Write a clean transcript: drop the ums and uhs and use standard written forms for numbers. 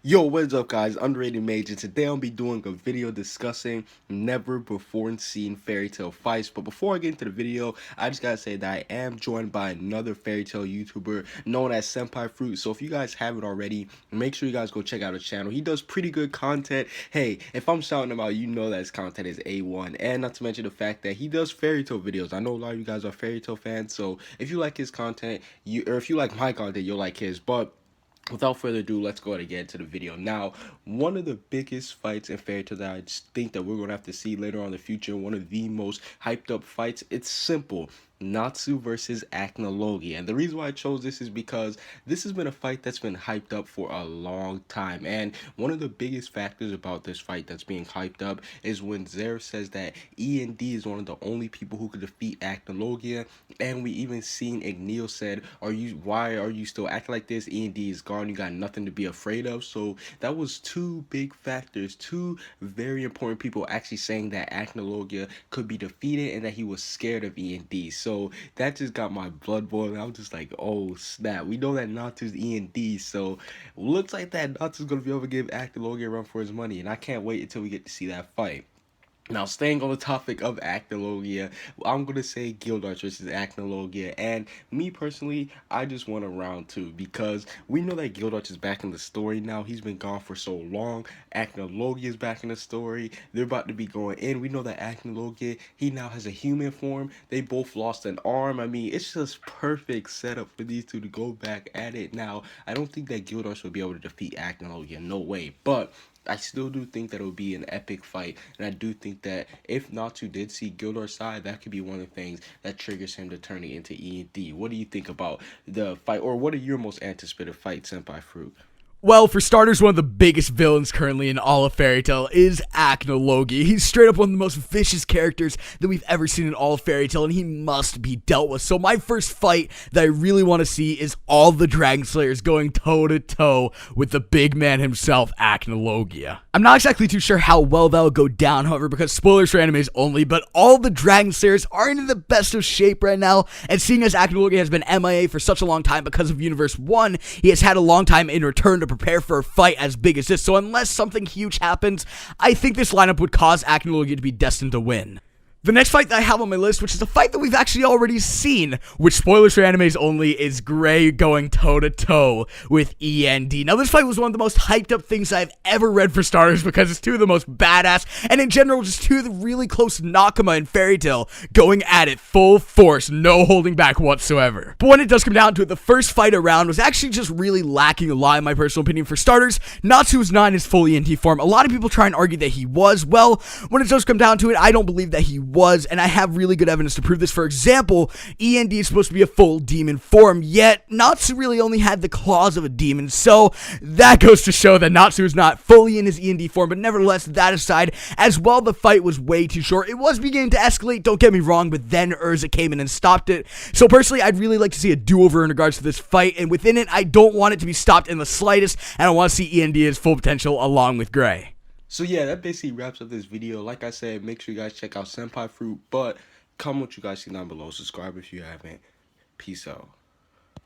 Yo, what is up, guys? Underrated Mage, and today I'll be doing a video discussing never before seen fairy tale fights. But before I get into the video, I just gotta say that I am joined by another fairy tale YouTuber known as Senpai Fruit. So if you guys haven't already, make sure you guys go check out his channel. He does pretty good content. Hey, if I'm shouting him out, you know that his content is A1. And not to mention the fact that he does fairy tale videos. I know a lot of you guys are fairy tale fans, so if you like his content, or if you like my content, you'll like his. But without further ado, let's go ahead and get into the video. Now, one of the biggest fights in fairy tale that I just think that we're going to have to see later on in the future, one of the most hyped up fights, it's simple. Natsu versus Acnologia. And the reason why I chose this is because this has been a fight that's been hyped up for a long time. And one of the biggest factors about this fight that's being hyped up is when Zeref says that END is one of the only people who could defeat Acnologia. And we even seen Igneo said, why are you still acting like this? END is gone, you got nothing to be afraid of. So that was two big factors, two very important people actually saying that Acnologia could be defeated and that he was scared of END. So that just got my blood boiling. I was just like, oh snap, we know that Natsu's END, so looks like that Natsu's gonna be able to give Acnologia a run for his money, and I can't wait until we get to see that fight. Now, staying on the topic of Acnologia, I'm going to say Gildarts versus Acnologia. And me personally, I just want a round two because we know that Gildarts is back in the story now. He's been gone for so long. Acnologia is back in the story. They're about to be going in. We know that Acnologia, he now has a human form. They both lost an arm. I mean, it's just perfect setup for these two to go back at it. Now, I don't think that Gildarts will be able to defeat Acnologia. No way. But I still do think that it would be an epic fight, and I do think that if Natsu did see Gildar's side, that could be one of the things that triggers him to turn it into END. What do you think about the fight, or what are your most anticipated fights, Senpai Fruit? Well, for starters, one of the biggest villains currently in all of Fairy Tail is Acnologia. He's straight up one of the most vicious characters that we've ever seen in all of Fairy Tail, and he must be dealt with. So my first fight that I really want to see is all the Dragon Slayers going toe-to-toe with the big man himself, Acnologia. I'm not exactly too sure how well that'll go down, however, because spoilers for animes only, but all the Dragon Slayers aren't in the best of shape right now, and seeing as Acnologia has been MIA for such a long time because of Universe 1, he has had a long time in return to prepare for a fight as big as this, so unless something huge happens, I think this lineup would cause Acnologia to be destined to win. The next fight that I have on my list, which is a fight that we've actually already seen, which spoilers for animes only, is Gray going toe-to-toe with END. Now, this fight was one of the most hyped up things I've ever read for starters because it's two of the most badass, and in general, just two of the really close Nakama in Fairy Tail going at it full force, no holding back whatsoever. But when it does come down to it, the first fight around was actually just really lacking a lot in my personal opinion. For starters, Natsu was not in his full ENT form. A lot of people try and argue that he was. Well, when it does come down to it, I don't believe that he was, and I have really good evidence to prove this. For example, END is supposed to be a full demon form, yet Natsu really only had the claws of a demon, so that goes to show that Natsu is not fully in his END form. But nevertheless, that aside, as well, the fight was way too short. It was beginning to escalate, don't get me wrong, but then Urza came in and stopped it. So personally, I'd really like to see a do-over in regards to this fight, and within it, I don't want it to be stopped in the slightest, and I want to see END at his full potential along with Gray. So yeah, that basically wraps up this video. Like I said, make sure you guys check out Senpai Fruit, but comment what you guys see down below. Subscribe if you haven't. Peace out.